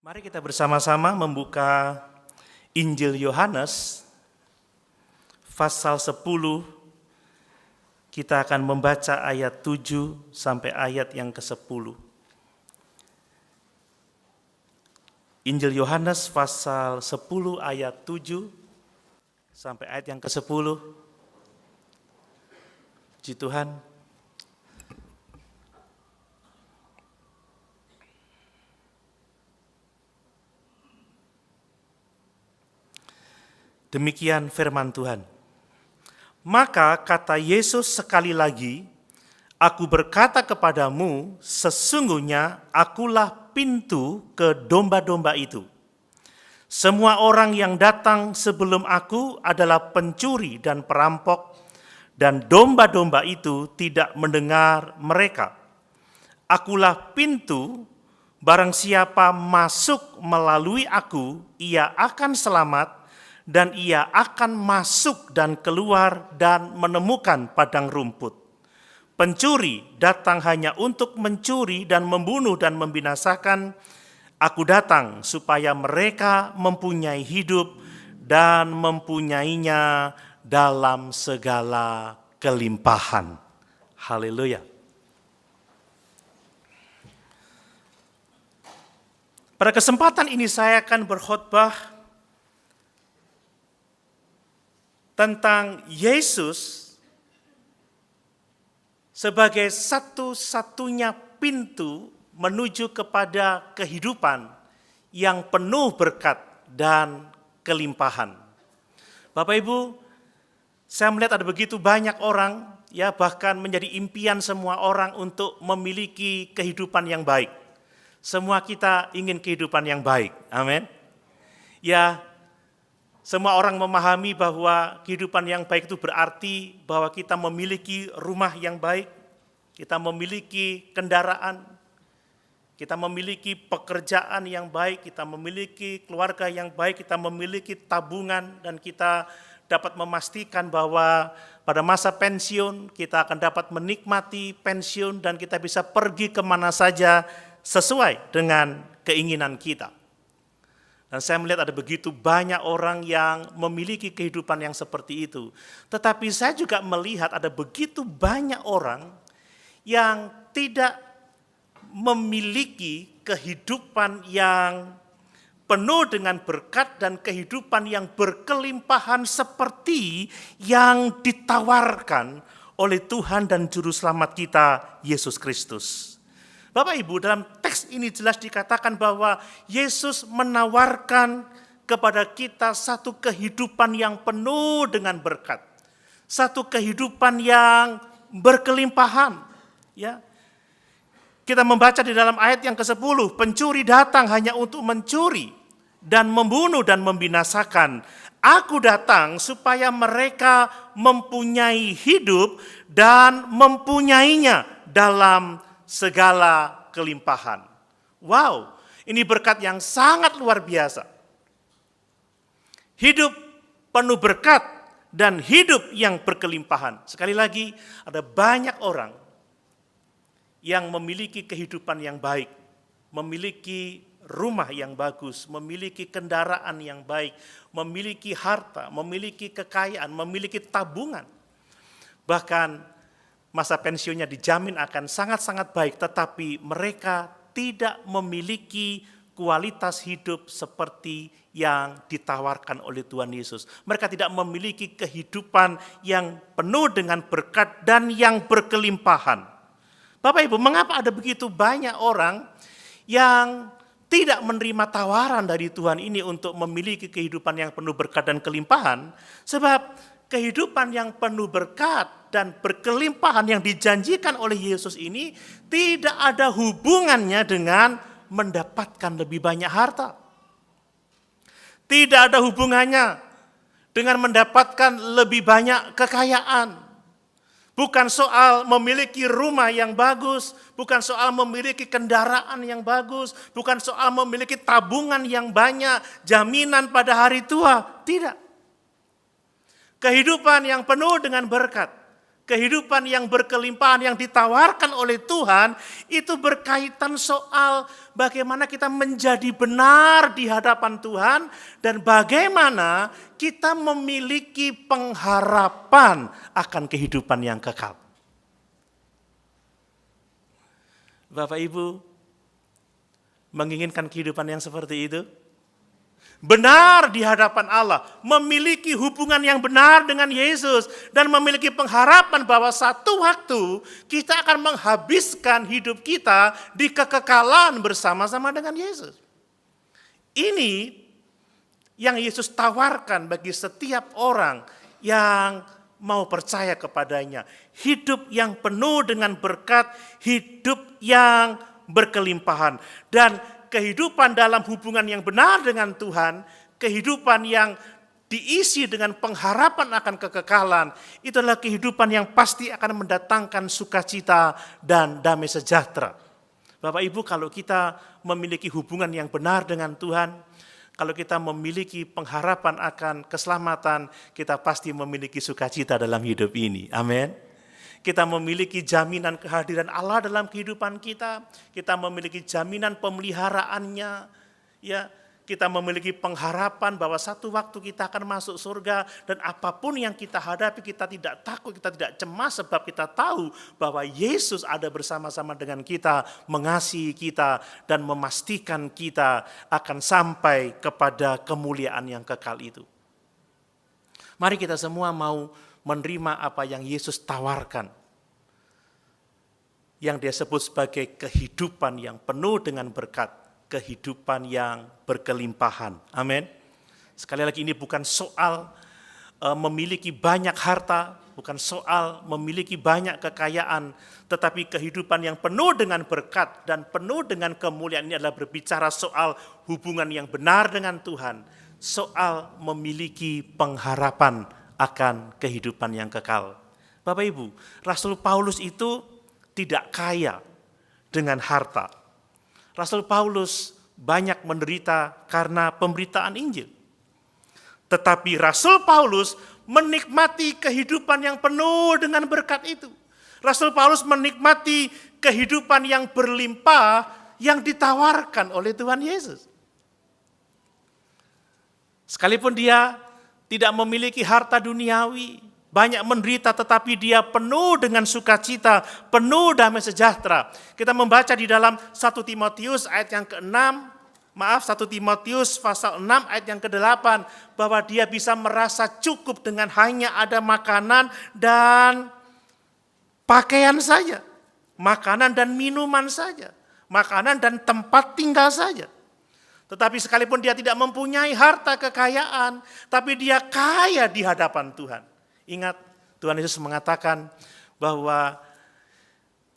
Mari kita bersama-sama membuka Injil Yohanes pasal 10. Kita akan membaca ayat 7 sampai ayat yang ke-10. Injil Yohanes pasal 10 ayat 7 sampai ayat yang ke-10. Puji Tuhan. Demikian firman Tuhan. Maka kata Yesus sekali lagi, "Aku berkata kepadamu, sesungguhnya akulah pintu ke domba-domba itu. Semua orang yang datang sebelum aku adalah pencuri dan perampok, dan domba-domba itu tidak mendengar mereka. Akulah pintu, barang siapa masuk melalui aku, ia akan selamat, dan ia akan masuk dan keluar dan menemukan padang rumput. Pencuri datang hanya untuk mencuri dan membunuh dan membinasakan. Aku datang supaya mereka mempunyai hidup dan mempunyainya dalam segala kelimpahan." Haleluya. Pada kesempatan ini saya akan berkhotbah tentang Yesus sebagai satu-satunya pintu menuju kepada kehidupan yang penuh berkat dan kelimpahan. Bapak Ibu, saya melihat ada begitu banyak orang, ya bahkan menjadi impian semua orang untuk memiliki kehidupan yang baik. Semua kita ingin kehidupan yang baik, amin. Ya, semua orang memahami bahwa kehidupan yang baik itu berarti bahwa kita memiliki rumah yang baik, kita memiliki kendaraan, kita memiliki pekerjaan yang baik, kita memiliki keluarga yang baik, kita memiliki tabungan, dan kita dapat memastikan bahwa pada masa pensiun kita akan dapat menikmati pensiun dan kita bisa pergi kemana saja sesuai dengan keinginan kita. Dan saya melihat ada begitu banyak orang yang memiliki kehidupan yang seperti itu. Tetapi saya juga melihat ada begitu banyak orang yang tidak memiliki kehidupan yang penuh dengan berkat dan kehidupan yang berkelimpahan seperti yang ditawarkan oleh Tuhan dan Juru Selamat kita, Yesus Kristus. Bapak Ibu, dalam teks ini jelas dikatakan bahwa Yesus menawarkan kepada kita satu kehidupan yang penuh dengan berkat. Satu kehidupan yang berkelimpahan. Ya. Kita membaca di dalam ayat yang ke-10, pencuri datang hanya untuk mencuri dan membunuh dan membinasakan. Aku datang supaya mereka mempunyai hidup dan mempunyainya dalam segala kelimpahan. Wow, ini berkat yang sangat luar biasa. Hidup penuh berkat dan hidup yang berkelimpahan. Sekali lagi, ada banyak orang yang memiliki kehidupan yang baik, memiliki rumah yang bagus, memiliki kendaraan yang baik, memiliki harta, memiliki kekayaan, memiliki tabungan. Bahkan masa pensiunnya dijamin akan sangat-sangat baik, tetapi mereka tidak memiliki kualitas hidup seperti yang ditawarkan oleh Tuhan Yesus. Mereka tidak memiliki kehidupan yang penuh dengan berkat dan yang berkelimpahan. Bapak Ibu, mengapa ada begitu banyak orang yang tidak menerima tawaran dari Tuhan ini untuk memiliki kehidupan yang penuh berkat dan kelimpahan? Sebab kehidupan yang penuh berkat dan berkelimpahan yang dijanjikan oleh Yesus ini tidak ada hubungannya dengan mendapatkan lebih banyak harta. Tidak ada hubungannya dengan mendapatkan lebih banyak kekayaan. Bukan soal memiliki rumah yang bagus, bukan soal memiliki kendaraan yang bagus, bukan soal memiliki tabungan yang banyak, jaminan pada hari tua. Tidak. Kehidupan yang penuh dengan berkat, kehidupan yang berkelimpahan yang ditawarkan oleh Tuhan, itu berkaitan soal bagaimana kita menjadi benar di hadapan Tuhan dan bagaimana kita memiliki pengharapan akan kehidupan yang kekal. Bapak Ibu, menginginkan kehidupan yang seperti itu? Benar di hadapan Allah, memiliki hubungan yang benar dengan Yesus, dan memiliki pengharapan bahwa satu waktu kita akan menghabiskan hidup kita di kekekalan bersama-sama dengan Yesus. Ini yang Yesus tawarkan bagi setiap orang yang mau percaya kepadanya. Hidup yang penuh dengan berkat, hidup yang berkelimpahan. Dan kehidupan dalam hubungan yang benar dengan Tuhan, kehidupan yang diisi dengan pengharapan akan kekekalan, itu adalah kehidupan yang pasti akan mendatangkan sukacita dan damai sejahtera. Bapak Ibu, kalau kita memiliki hubungan yang benar dengan Tuhan, kalau kita memiliki pengharapan akan keselamatan, kita pasti memiliki sukacita dalam hidup ini. Amin. Kita memiliki jaminan kehadiran Allah dalam kehidupan kita. Kita memiliki jaminan pemeliharaannya. Ya, kita memiliki pengharapan bahwa satu waktu kita akan masuk surga dan apapun yang kita hadapi kita tidak takut, kita tidak cemas sebab kita tahu bahwa Yesus ada bersama-sama dengan kita, mengasihi kita dan memastikan kita akan sampai kepada kemuliaan yang kekal itu. Mari kita semua mau menerima apa yang Yesus tawarkan, yang dia sebut sebagai kehidupan yang penuh dengan berkat, kehidupan yang berkelimpahan. Amin. Sekali lagi, ini bukan soal memiliki banyak harta, bukan soal memiliki banyak kekayaan, tetapi kehidupan yang penuh dengan berkat dan penuh dengan kemuliaan ini adalah berbicara soal hubungan yang benar dengan Tuhan, soal memiliki pengharapan akan kehidupan yang kekal. Bapak Ibu, Rasul Paulus itu tidak kaya dengan harta. Rasul Paulus banyak menderita karena pemberitaan Injil. Tetapi Rasul Paulus menikmati kehidupan yang penuh dengan berkat itu. Rasul Paulus menikmati kehidupan yang berlimpah yang ditawarkan oleh Tuhan Yesus. Sekalipun dia tidak memiliki harta duniawi, banyak menderita, tetapi dia penuh dengan sukacita, penuh damai sejahtera. Kita membaca di dalam 1 Timotius ayat yang ke-6, 1 Timotius pasal 6 ayat yang ke-8, bahwa dia bisa merasa cukup dengan hanya ada makanan dan pakaian saja, makanan dan minuman saja, makanan dan tempat tinggal saja. Tetapi sekalipun dia tidak mempunyai harta kekayaan, tapi dia kaya di hadapan Tuhan. Ingat, Tuhan Yesus mengatakan bahwa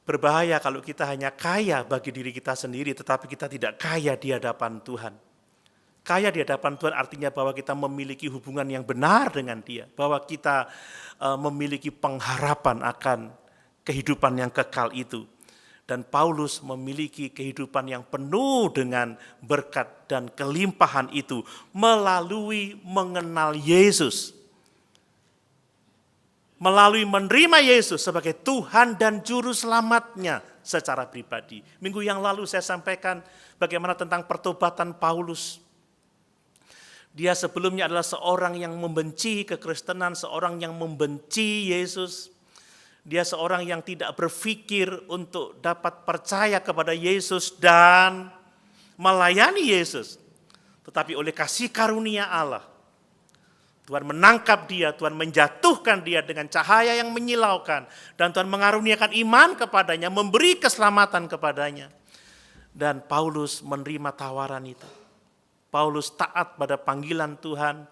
berbahaya kalau kita hanya kaya bagi diri kita sendiri, tetapi kita tidak kaya di hadapan Tuhan. Kaya di hadapan Tuhan artinya bahwa kita memiliki hubungan yang benar dengan Dia, bahwa kita memiliki pengharapan akan kehidupan yang kekal itu. Dan Paulus memiliki kehidupan yang penuh dengan berkat dan kelimpahan itu melalui mengenal Yesus. Melalui menerima Yesus sebagai Tuhan dan Juru Selamatnya secara pribadi. Minggu yang lalu saya sampaikan bagaimana tentang pertobatan Paulus. Dia sebelumnya adalah seorang yang membenci kekristenan, seorang yang membenci Yesus. Dia seorang yang tidak berpikir untuk dapat percaya kepada Yesus dan melayani Yesus. Tetapi oleh kasih karunia Allah, Tuhan menangkap dia, Tuhan menjatuhkan dia dengan cahaya yang menyilaukan. Dan Tuhan mengaruniakan iman kepadanya, memberi keselamatan kepadanya. Dan Paulus menerima tawaran itu. Paulus taat pada panggilan Tuhan.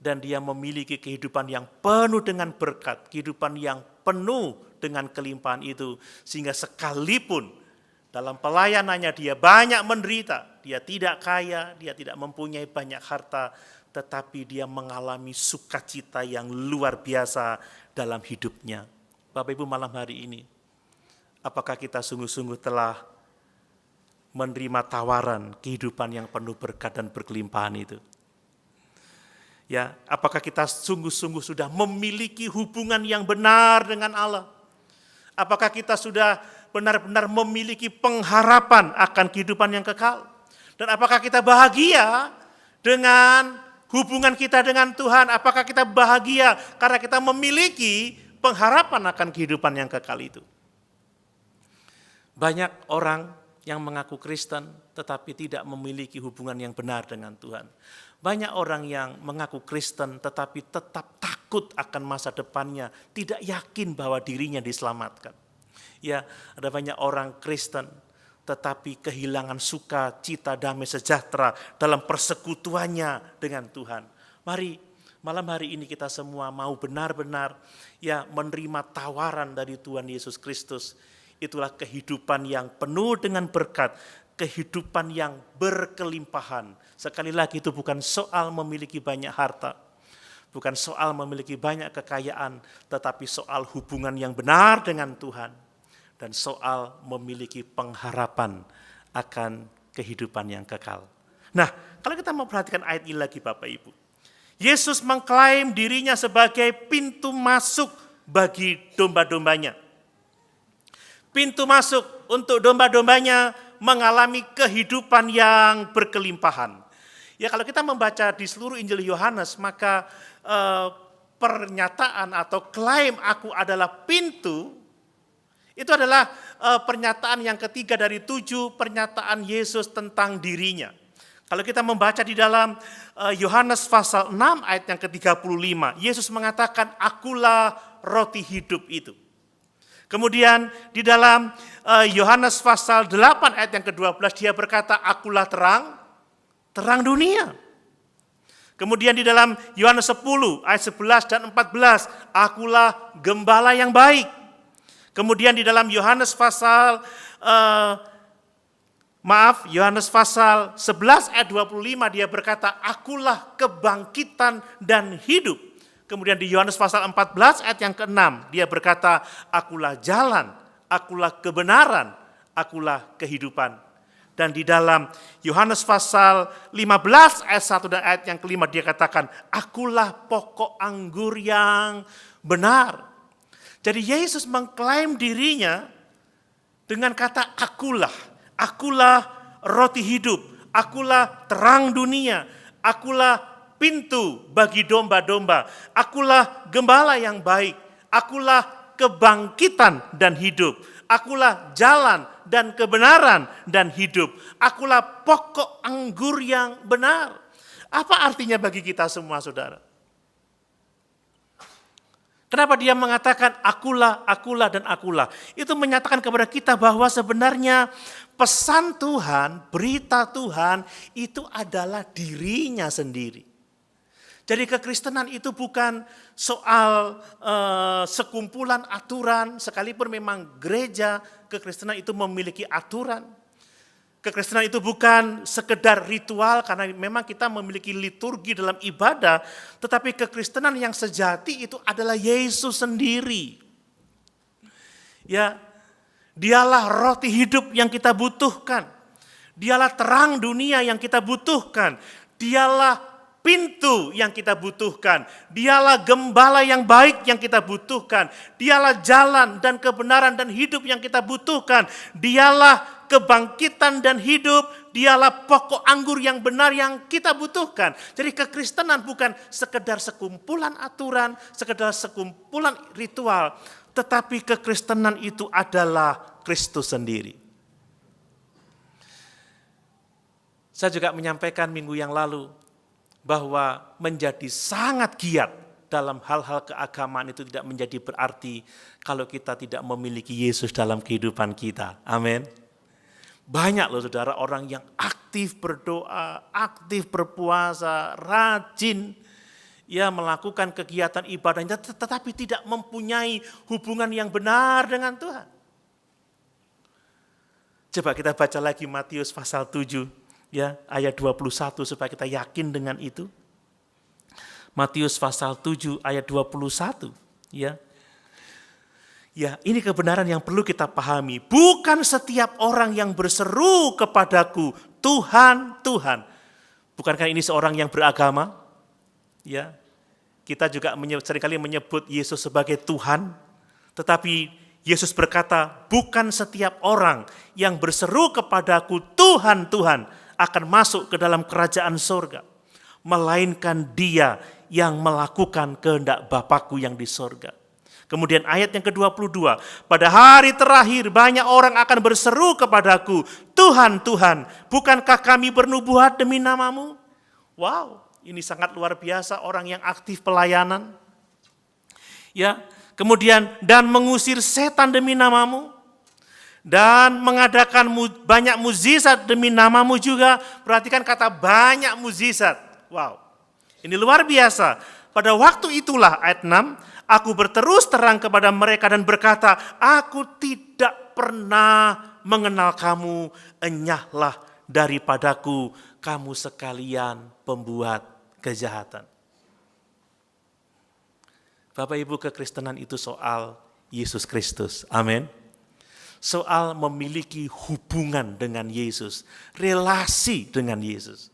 Dan dia memiliki kehidupan yang penuh dengan berkat, kehidupan yang penuh dengan kelimpahan itu. Sehingga sekalipun dalam pelayanannya dia banyak menderita, dia tidak kaya, dia tidak mempunyai banyak harta, tetapi dia mengalami sukacita yang luar biasa dalam hidupnya. Bapak Ibu, malam hari ini, apakah kita sungguh-sungguh telah menerima tawaran kehidupan yang penuh berkat dan berkelimpahan itu? Ya, apakah kita sungguh-sungguh sudah memiliki hubungan yang benar dengan Allah? Apakah kita sudah benar-benar memiliki pengharapan akan kehidupan yang kekal? Dan apakah kita bahagia dengan hubungan kita dengan Tuhan? Apakah kita bahagia karena kita memiliki pengharapan akan kehidupan yang kekal itu? Banyak orang yang mengaku Kristen tetapi tidak memiliki hubungan yang benar dengan Tuhan. Banyak orang yang mengaku Kristen tetapi tetap takut akan masa depannya, tidak yakin bahwa dirinya diselamatkan. Ya, ada banyak orang Kristen tetapi kehilangan sukacita, damai sejahtera dalam persekutuannya dengan Tuhan. Mari malam hari ini kita semua mau benar-benar ya menerima tawaran dari Tuhan Yesus Kristus. Itulah kehidupan yang penuh dengan berkat, kehidupan yang berkelimpahan. Sekali lagi itu bukan soal memiliki banyak harta, bukan soal memiliki banyak kekayaan, tetapi soal hubungan yang benar dengan Tuhan dan soal memiliki pengharapan akan kehidupan yang kekal. Nah, kalau kita mau perhatikan ayat ini lagi Bapak Ibu. Yesus mengklaim dirinya sebagai pintu masuk bagi domba-dombanya. Pintu masuk untuk domba-dombanya mengalami kehidupan yang berkelimpahan. Ya, kalau kita membaca di seluruh Injil Yohanes, maka pernyataan atau klaim aku adalah pintu, itu adalah pernyataan yang ketiga dari 7 pernyataan Yesus tentang dirinya. Kalau kita membaca di dalam Yohanes pasal 6 ayat yang ke-35, Yesus mengatakan, akulah roti hidup itu. Kemudian di dalam Yohanes pasal 8 ayat yang ke-12 dia berkata, akulah terang dunia. Kemudian di dalam Yohanes 10 ayat 11 dan 14, akulah gembala yang baik. Kemudian di dalam Yohanes pasal Yohanes pasal 11 ayat 25 dia berkata, akulah kebangkitan dan hidup. Kemudian di Yohanes pasal 14 ayat yang ke-6 dia berkata, akulah jalan, akulah kebenaran, akulah kehidupan. Dan di dalam Yohanes pasal 15 ayat 1 dan ayat yang ke-5 dia katakan, akulah pokok anggur yang benar. Jadi Yesus mengklaim dirinya dengan kata akulah roti hidup, akulah terang dunia, akulah pintu bagi domba-domba, akulah gembala yang baik, akulah kebangkitan dan hidup, akulah jalan dan kebenaran dan hidup, akulah pokok anggur yang benar. Apa artinya bagi kita semua, saudara? Kenapa dia mengatakan akulah dan akulah? Itu menyatakan kepada kita bahwa sebenarnya pesan Tuhan, berita Tuhan itu adalah dirinya sendiri. Jadi kekristenan itu bukan soal sekumpulan aturan, sekalipun memang gereja kekristenan itu memiliki aturan. Kekristenan itu bukan sekedar ritual karena memang kita memiliki liturgi dalam ibadah, tetapi kekristenan yang sejati itu adalah Yesus sendiri. Ya, dialah roti hidup yang kita butuhkan. Dialah terang dunia yang kita butuhkan. Dialah pintu yang kita butuhkan. Dialah gembala yang baik yang kita butuhkan. Dialah jalan dan kebenaran dan hidup yang kita butuhkan. Dialah kebangkitan dan hidup. Dialah pokok anggur yang benar yang kita butuhkan. Jadi kekristenan bukan sekedar sekumpulan aturan, sekedar sekumpulan ritual, tetapi kekristenan itu adalah Kristus sendiri. Saya juga menyampaikan minggu yang lalu bahwa menjadi sangat giat dalam hal-hal keagamaan itu tidak menjadi berarti kalau kita tidak memiliki Yesus dalam kehidupan kita. Amin. Banyak loh saudara orang yang aktif berdoa, aktif berpuasa, rajin ya melakukan kegiatan ibadahnya tetapi tidak mempunyai hubungan yang benar dengan Tuhan. Coba kita baca lagi Matius pasal 7. Ya, ayat 21 supaya kita yakin dengan itu. Matius pasal 7 ayat 21, ya. Ya, ini kebenaran yang perlu kita pahami. Bukan setiap orang yang berseru kepadaku, Tuhan, Tuhan. Bukankah ini seorang yang beragama? Ya, kita juga seringkali menyebut Yesus sebagai Tuhan, tetapi Yesus berkata, bukan setiap orang yang berseru kepadaku, Tuhan, Tuhan, akan masuk ke dalam kerajaan surga, melainkan dia yang melakukan kehendak Bapakku yang di surga. Kemudian ayat yang ke-22, pada hari terakhir banyak orang akan berseru kepadaku, Tuhan, Tuhan, bukankah kami bernubuat demi namamu? Wow, ini sangat luar biasa orang yang aktif pelayanan. Ya, kemudian dan mengusir setan demi namamu, dan mengadakan banyak mukjizat demi namamu juga. Perhatikan kata banyak mukjizat. Wow, ini luar biasa. Pada waktu itulah ayat 6, aku berterus terang kepada mereka dan berkata, aku tidak pernah mengenal kamu, enyahlah daripadaku, kamu sekalian pembuat kejahatan. Bapak Ibu, kekristenan itu soal Yesus Kristus, amin. Soal memiliki hubungan dengan Yesus, relasi dengan Yesus.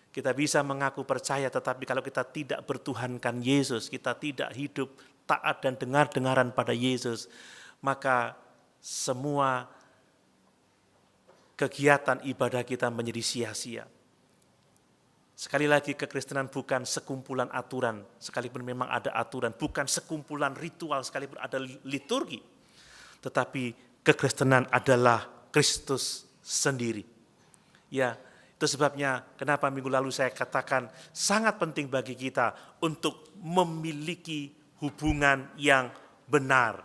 Kita bisa mengaku percaya, tetapi kalau kita tidak bertuhankan Yesus, kita tidak hidup taat dan dengar-dengaran pada Yesus, maka semua kegiatan ibadah kita menjadi sia-sia. Sekali lagi, kekristenan bukan sekumpulan aturan, sekalipun memang ada aturan, bukan sekumpulan ritual, sekalipun ada liturgi, tetapi kekristenan adalah Kristus sendiri. Ya, itu sebabnya kenapa minggu lalu saya katakan sangat penting bagi kita untuk memiliki hubungan yang benar,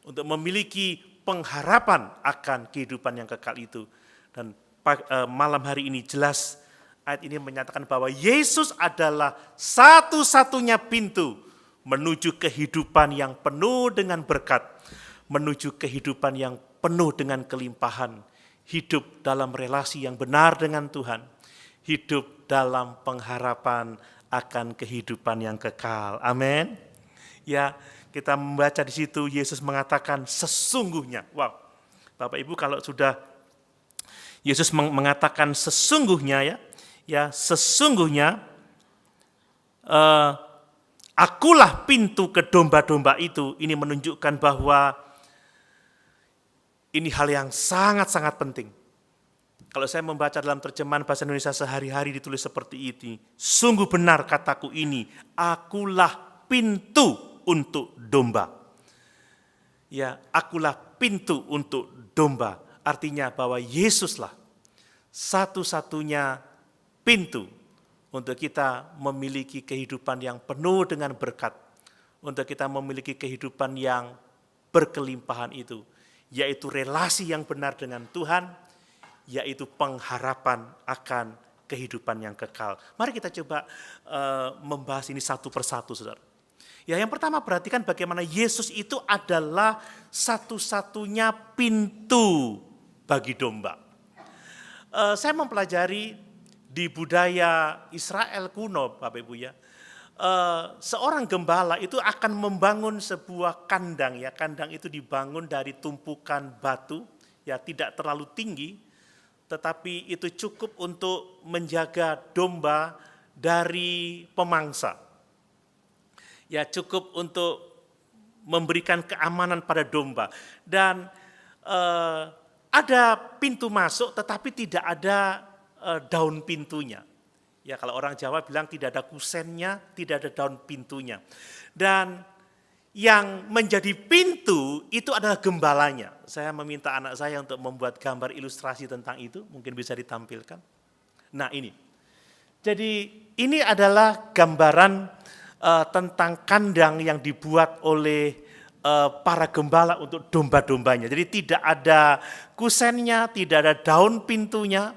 untuk memiliki pengharapan akan kehidupan yang kekal itu. Dan malam hari ini jelas ayat ini menyatakan bahwa Yesus adalah satu-satunya pintu menuju kehidupan yang penuh dengan berkat, menuju kehidupan yang penuh dengan kelimpahan, hidup dalam relasi yang benar dengan Tuhan, hidup dalam pengharapan akan kehidupan yang kekal. Amin. Ya, kita membaca di situ Yesus mengatakan sesungguhnya. Wow, Bapak Ibu, kalau sudah Yesus mengatakan sesungguhnya, ya sesungguhnya akulah pintu ke domba-domba itu. Ini menunjukkan bahwa ini hal yang sangat-sangat penting. Kalau saya membaca dalam terjemahan bahasa Indonesia sehari-hari ditulis seperti ini. Sungguh benar kataku ini, akulah pintu untuk domba. Ya, akulah pintu untuk domba. Artinya bahwa Yesuslah satu-satunya pintu untuk kita memiliki kehidupan yang penuh dengan berkat. Untuk kita memiliki kehidupan yang berkelimpahan itu. Yaitu relasi yang benar dengan Tuhan, yaitu pengharapan akan kehidupan yang kekal. Mari kita coba membahas ini satu persatu, saudara. Ya, yang pertama perhatikan bagaimana Yesus itu adalah satu-satunya pintu bagi domba. Saya mempelajari di budaya Israel kuno, Bapak Ibu ya. Seorang gembala itu akan membangun sebuah kandang, ya. Kandang itu dibangun dari tumpukan batu, ya tidak terlalu tinggi, tetapi itu cukup untuk menjaga domba dari pemangsa. Ya, cukup untuk memberikan keamanan pada domba. Dan ada pintu masuk, tetapi tidak ada daun pintunya. Ya, kalau orang Jawa bilang tidak ada kusennya, tidak ada daun pintunya. Dan yang menjadi pintu itu adalah gembalanya. Saya meminta anak saya untuk membuat gambar ilustrasi tentang itu, mungkin bisa ditampilkan. Nah, ini. Jadi ini adalah gambaran tentang kandang yang dibuat oleh para gembala untuk domba-dombanya. Jadi tidak ada kusennya, tidak ada daun pintunya,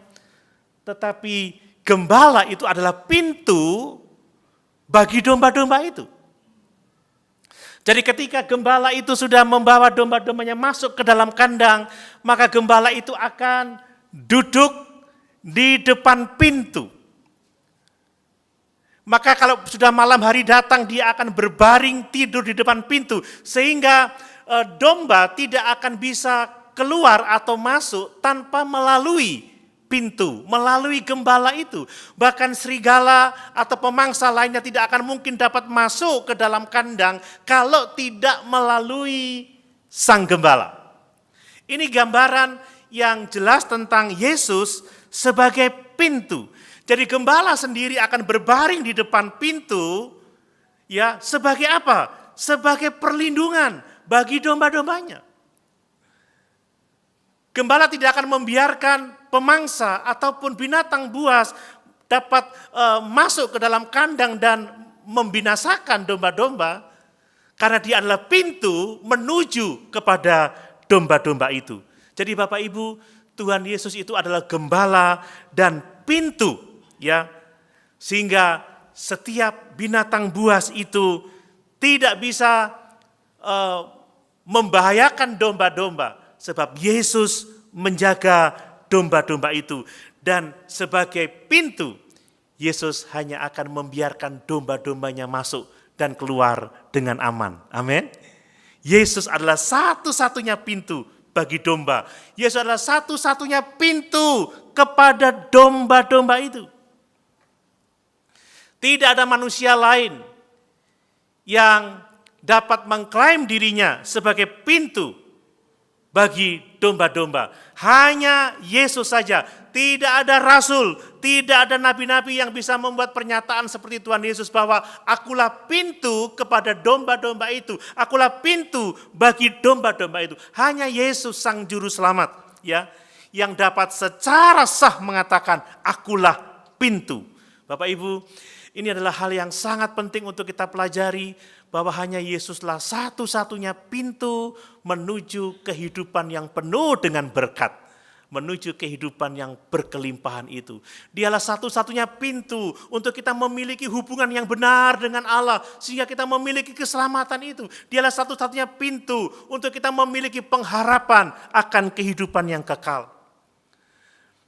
tetapi gembala itu adalah pintu bagi domba-domba itu. Jadi ketika gembala itu sudah membawa domba-dombanya masuk ke dalam kandang, maka gembala itu akan duduk di depan pintu. Maka kalau sudah malam hari datang, dia akan berbaring tidur di depan pintu, sehingga domba tidak akan bisa keluar atau masuk tanpa melalui pintu, melalui gembala itu. Bahkan serigala atau pemangsa lainnya tidak akan mungkin dapat masuk ke dalam kandang kalau tidak melalui sang gembala. Ini gambaran yang jelas tentang Yesus sebagai pintu. Jadi gembala sendiri akan berbaring di depan pintu, ya, sebagai apa? Sebagai perlindungan bagi domba-dombanya. Gembala tidak akan membiarkan pemangsa ataupun binatang buas dapat masuk ke dalam kandang dan membinasakan domba-domba, karena dia adalah pintu menuju kepada domba-domba itu. Jadi Bapak Ibu, Tuhan Yesus itu adalah gembala dan pintu, ya, sehingga setiap binatang buas itu tidak bisa membahayakan domba-domba, sebab Yesus menjaga domba-domba itu. Dan sebagai pintu, Yesus hanya akan membiarkan domba-dombanya masuk dan keluar dengan aman. Amin. Yesus adalah satu-satunya pintu bagi domba. Yesus adalah satu-satunya pintu kepada domba-domba itu. Tidak ada manusia lain yang dapat mengklaim dirinya sebagai pintu bagi domba-domba. Hanya Yesus saja. Tidak ada rasul, tidak ada nabi-nabi yang bisa membuat pernyataan seperti Tuhan Yesus bahwa akulah pintu kepada domba-domba itu. Akulah pintu bagi domba-domba itu. Hanya Yesus sang juru selamat, ya, yang dapat secara sah mengatakan akulah pintu. Bapak Ibu, ini adalah hal yang sangat penting untuk kita pelajari, bahwa hanya Yesuslah satu-satunya pintu menuju kehidupan yang penuh dengan berkat, menuju kehidupan yang berkelimpahan itu. Dialah satu-satunya pintu untuk kita memiliki hubungan yang benar dengan Allah, sehingga kita memiliki keselamatan itu. Dialah satu-satunya pintu untuk kita memiliki pengharapan akan kehidupan yang kekal.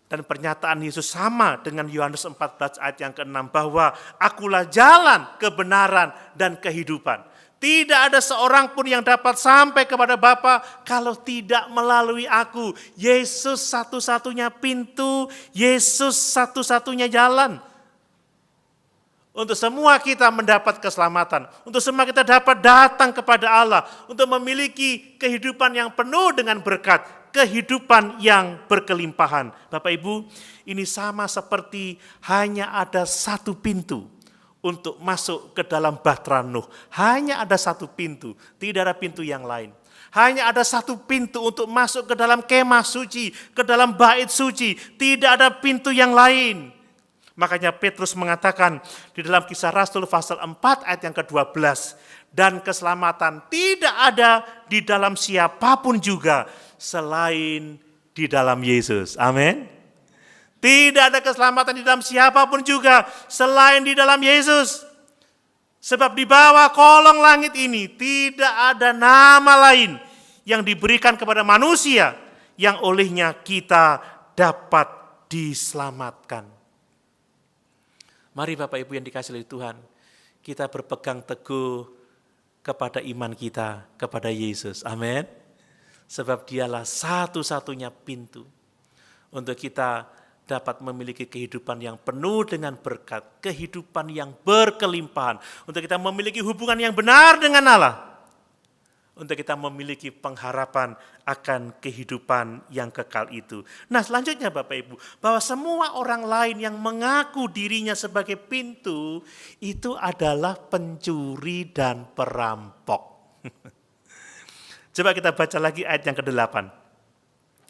Dan pernyataan Yesus sama dengan Yohanes 14 ayat yang ke-6, bahwa akulah jalan, kebenaran, dan kehidupan. Tidak ada seorang pun yang dapat sampai kepada Bapa kalau tidak melalui aku. Yesus satu-satunya pintu, Yesus satu-satunya jalan. Untuk semua kita mendapat keselamatan, untuk semua kita dapat datang kepada Allah, untuk memiliki kehidupan yang penuh dengan berkat, kehidupan yang berkelimpahan. Bapak Ibu, ini sama seperti hanya ada satu pintu untuk masuk ke dalam bahtera Nuh. Hanya ada satu pintu, tidak ada pintu yang lain. Hanya ada satu pintu untuk masuk ke dalam kemah suci, ke dalam bait suci, tidak ada pintu yang lain. Makanya Petrus mengatakan di dalam Kisah Rasul pasal 4 ayat yang ke-12, dan keselamatan tidak ada di dalam siapapun juga selain di dalam Yesus. Amin. Tidak ada keselamatan di dalam siapapun juga selain di dalam Yesus. Sebab di bawah kolong langit ini tidak ada nama lain yang diberikan kepada manusia yang olehnya kita dapat diselamatkan. Mari Bapak Ibu yang dikasihi oleh Tuhan, kita berpegang teguh kepada iman kita, kepada Yesus. Amin. Sebab dialah satu-satunya pintu untuk kita dapat memiliki kehidupan yang penuh dengan berkat, kehidupan yang berkelimpahan, untuk kita memiliki hubungan yang benar dengan Allah, untuk kita memiliki pengharapan akan kehidupan yang kekal itu. Nah, selanjutnya Bapak Ibu, bahwa semua orang lain yang mengaku dirinya sebagai pintu itu adalah pencuri dan perampok. Coba kita baca lagi ayat yang ke-8.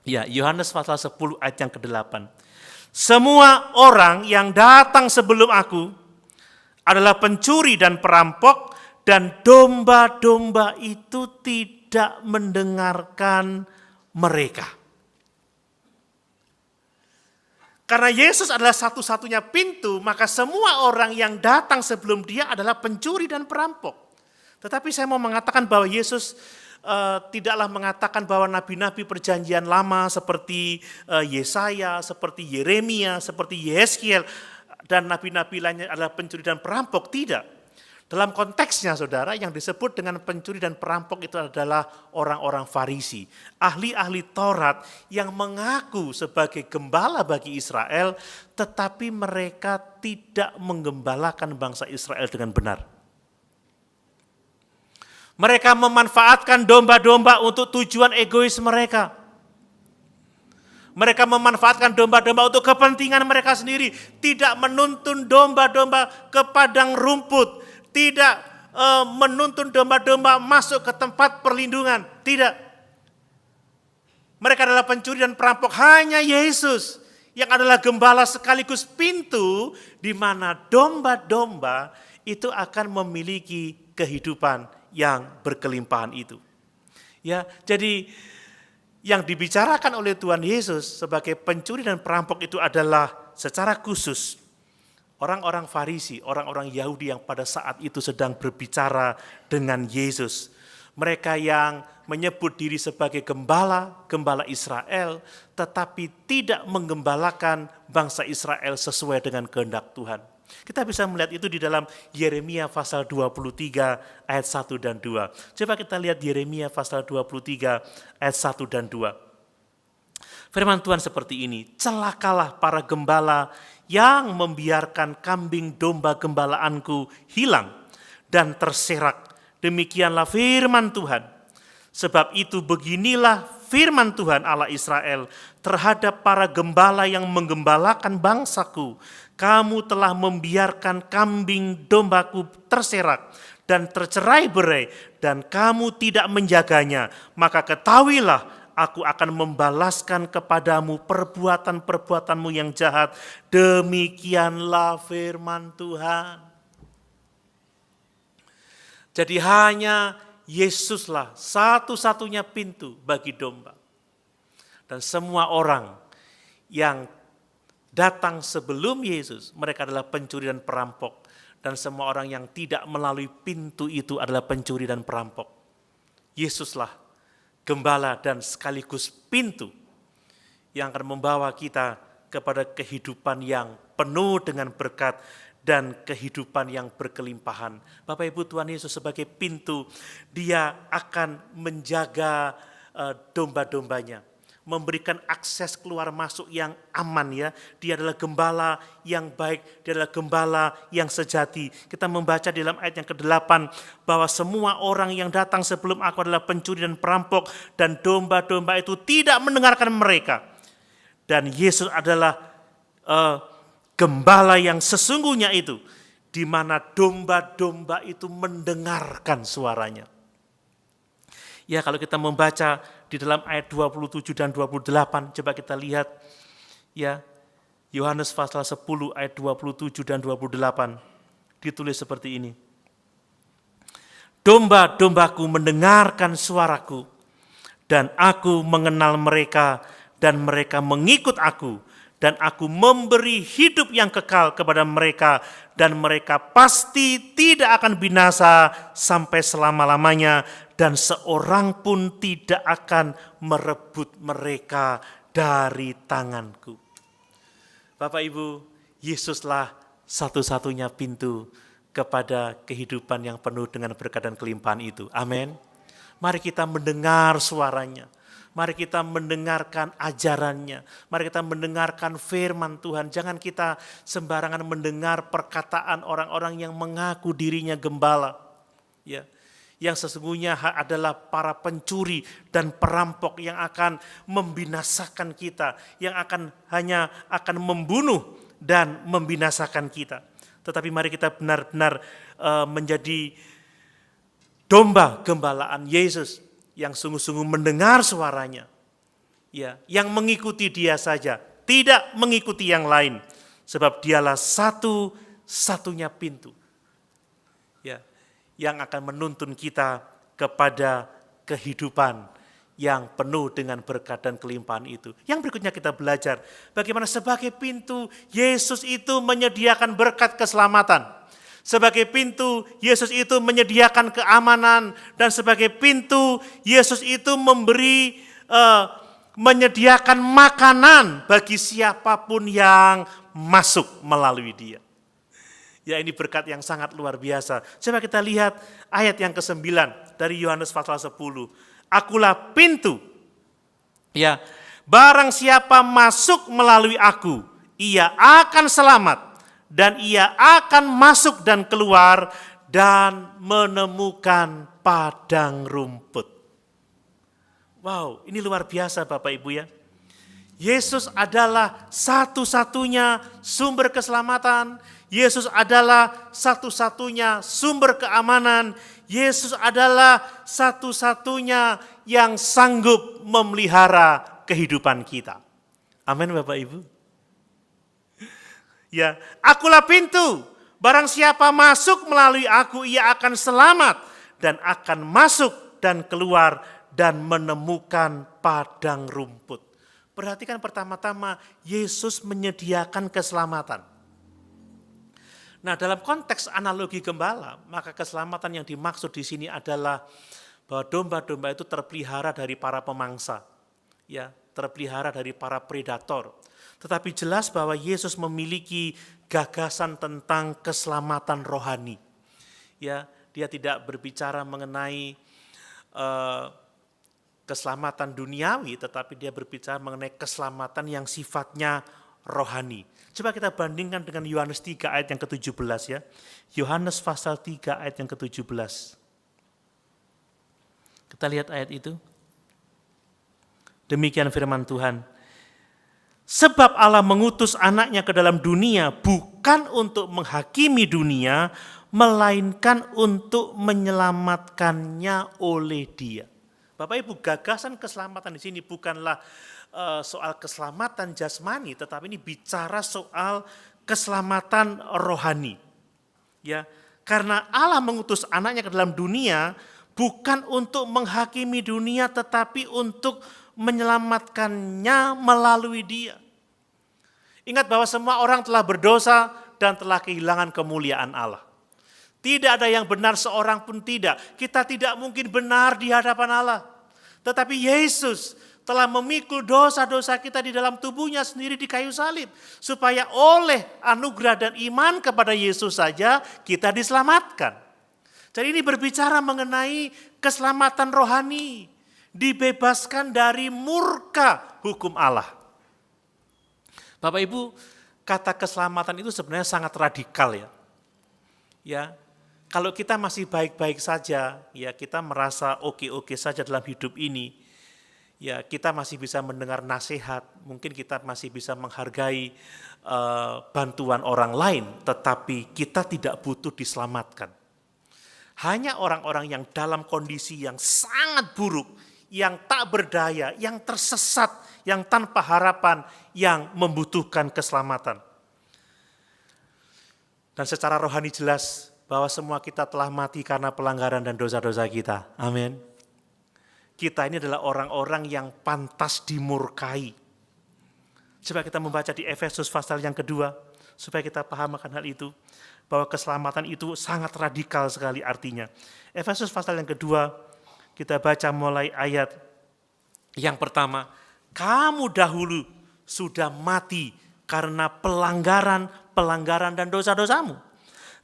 Ya, Yohanes pasal 10 ayat yang ke-8. Semua orang yang datang sebelum aku adalah pencuri dan perampok, dan domba-domba itu tidak mendengarkan mereka. Karena Yesus adalah satu-satunya pintu, maka semua orang yang datang sebelum dia adalah pencuri dan perampok. Tetapi saya mau mengatakan bahwa Yesus tidaklah mengatakan bahwa nabi-nabi perjanjian lama seperti Yesaya, seperti Yeremia, seperti Yeskiel, dan nabi-nabi lainnya adalah pencuri dan perampok. Tidak. Dalam konteksnya saudara, yang disebut dengan pencuri dan perampok itu adalah orang-orang Farisi, ahli-ahli Taurat yang mengaku sebagai gembala bagi Israel, tetapi mereka tidak menggembalakan bangsa Israel dengan benar. Mereka memanfaatkan domba-domba untuk tujuan egois mereka. Mereka memanfaatkan domba-domba untuk kepentingan mereka sendiri, tidak menuntun domba-domba ke padang rumput, tidak menuntun domba-domba masuk ke tempat perlindungan, tidak. Mereka adalah pencuri dan perampok. Hanya Yesus yang adalah gembala sekaligus pintu di mana domba-domba itu akan memiliki kehidupan yang berkelimpahan itu. Ya, jadi yang dibicarakan oleh Tuhan Yesus sebagai pencuri dan perampok itu adalah secara khusus orang-orang Farisi, orang-orang Yahudi yang pada saat itu sedang berbicara dengan Yesus. Mereka yang menyebut diri sebagai gembala Israel, tetapi tidak menggembalakan bangsa Israel sesuai dengan kehendak Tuhan. Kita bisa melihat itu di dalam Yeremia pasal 23 ayat 1 dan 2. Coba kita lihat Yeremia pasal 23 ayat 1 dan 2. Firman Tuhan seperti ini, celakalah para gembala yang membiarkan kambing domba gembalaanku hilang dan terserak. Demikianlah firman Tuhan. Sebab itu beginilah firman Tuhan Allah Israel terhadap para gembala yang menggembalakan bangsaku. Kamu telah membiarkan kambing dombaku terserak dan tercerai-berai dan kamu tidak menjaganya. Maka ketahuilah, aku akan membalaskan kepadamu perbuatan-perbuatanmu yang jahat. Demikianlah firman Tuhan. Jadi hanya Yesuslah satu-satunya pintu bagi domba. Dan semua orang yang datang sebelum Yesus, mereka adalah pencuri dan perampok. Dan semua orang yang tidak melalui pintu itu adalah pencuri dan perampok. Yesuslah gembala dan sekaligus pintu yang akan membawa kita kepada kehidupan yang penuh dengan berkat dan kehidupan yang berkelimpahan. Bapak Ibu, Tuhan Yesus sebagai pintu, Dia akan menjaga domba-dombanya, memberikan akses keluar masuk yang aman ya. Dia adalah gembala yang baik, Dia adalah gembala yang sejati. Kita membaca di dalam ayat yang ke-8 bahwa semua orang yang datang sebelum aku adalah pencuri dan perampok dan domba-domba itu tidak mendengarkan mereka. Dan Yesus adalah gembala yang sesungguhnya itu, di mana domba-domba itu mendengarkan suaranya. Ya, kalau kita membaca di dalam ayat 27 dan 28, coba kita lihat ya, Yohanes pasal 10 ayat 27 dan 28 ditulis seperti ini. Domba-dombaku mendengarkan suaraku dan aku mengenal mereka dan mereka mengikut aku. Dan aku memberi hidup yang kekal kepada mereka dan mereka pasti tidak akan binasa sampai selama-lamanya dan seorang pun tidak akan merebut mereka dari tanganku. Bapak Ibu, Yesuslah satu-satunya pintu kepada kehidupan yang penuh dengan berkat dan kelimpahan itu. Amin. Mari kita mendengar suaranya. Mari kita mendengarkan ajarannya. Mari kita mendengarkan firman Tuhan. Jangan kita sembarangan mendengar perkataan orang-orang yang mengaku dirinya gembala. Ya, yang sesungguhnya adalah para pencuri dan perampok yang akan membinasakan kita. Yang akan membunuh dan membinasakan kita. Tetapi mari kita benar-benar menjadi domba gembalaan Yesus yang sungguh-sungguh mendengar suaranya, ya, yang mengikuti Dia saja, tidak mengikuti yang lain, sebab Dialah satu-satunya pintu, ya, yang akan menuntun kita kepada kehidupan yang penuh dengan berkat dan kelimpahan itu. Yang berikutnya kita belajar bagaimana sebagai pintu Yesus itu menyediakan berkat keselamatan. Sebagai pintu, Yesus itu menyediakan keamanan, dan sebagai pintu, Yesus itu menyediakan makanan bagi siapapun yang masuk melalui Dia. Ya, ini berkat yang sangat luar biasa. Coba kita lihat ayat yang ke-9 dari Yohanes pasal 10. Akulah pintu. Ya, barang siapa masuk melalui aku, ia akan selamat dan ia akan masuk dan keluar dan menemukan padang rumput. Wow, ini luar biasa Bapak Ibu ya. Yesus adalah satu-satunya sumber keselamatan. Yesus adalah satu-satunya sumber keamanan. Yesus adalah satu-satunya yang sanggup memelihara kehidupan kita. Amin Bapak Ibu. Ya, akulah pintu. Barang siapa masuk melalui aku, ia akan selamat dan akan masuk dan keluar dan menemukan padang rumput. Perhatikan pertama-tama, Yesus menyediakan keselamatan. Nah, dalam konteks analogi gembala, maka keselamatan yang dimaksud di sini adalah bahwa domba-domba itu terpelihara dari para pemangsa, ya, terpelihara dari para predator. Tetapi jelas bahwa Yesus memiliki gagasan tentang keselamatan rohani. Ya, dia tidak berbicara mengenai keselamatan duniawi, tetapi dia berbicara mengenai keselamatan yang sifatnya rohani. Coba kita bandingkan dengan Yohanes 3 ayat yang ke-17 ya. Yohanes pasal 3 ayat yang ke-17. Kita lihat ayat itu. Demikian firman Tuhan. Sebab Allah mengutus anaknya ke dalam dunia bukan untuk menghakimi dunia, melainkan untuk menyelamatkannya oleh Dia. Bapak Ibu, gagasan keselamatan di sini bukanlah soal keselamatan jasmani, tetapi ini bicara soal keselamatan rohani. Ya, karena Allah mengutus anaknya ke dalam dunia bukan untuk menghakimi dunia, tetapi untuk menyelamatkannya melalui Dia. Ingat bahwa semua orang telah berdosa dan telah kehilangan kemuliaan Allah. Tidak ada yang benar, seorang pun tidak. Kita tidak mungkin benar di hadapan Allah. Tetapi Yesus telah memikul dosa-dosa kita di dalam tubuhnya sendiri di kayu salib. Supaya oleh anugerah dan iman kepada Yesus saja kita diselamatkan. Jadi ini berbicara mengenai keselamatan rohani. Dibebaskan dari murka hukum Allah. Bapak Ibu, kata keselamatan itu sebenarnya sangat radikal ya. Ya, kalau kita masih baik-baik saja, ya kita merasa oke-oke saja dalam hidup ini, ya kita masih bisa mendengar nasihat, mungkin kita masih bisa menghargai bantuan orang lain, tetapi kita tidak butuh diselamatkan. Hanya orang-orang yang dalam kondisi yang sangat buruk, yang tak berdaya, yang tersesat, yang tanpa harapan, yang membutuhkan keselamatan. Dan secara rohani jelas bahwa semua kita telah mati karena pelanggaran dan dosa-dosa kita. Amin. Kita ini adalah orang-orang yang pantas dimurkai. Coba kita membaca di Efesus pasal yang kedua, supaya kita paham akan hal itu. Bahwa keselamatan itu sangat radikal sekali artinya. Efesus pasal yang kedua, kita baca mulai ayat yang pertama. Kamu dahulu sudah mati karena pelanggaran dan dosa-dosamu.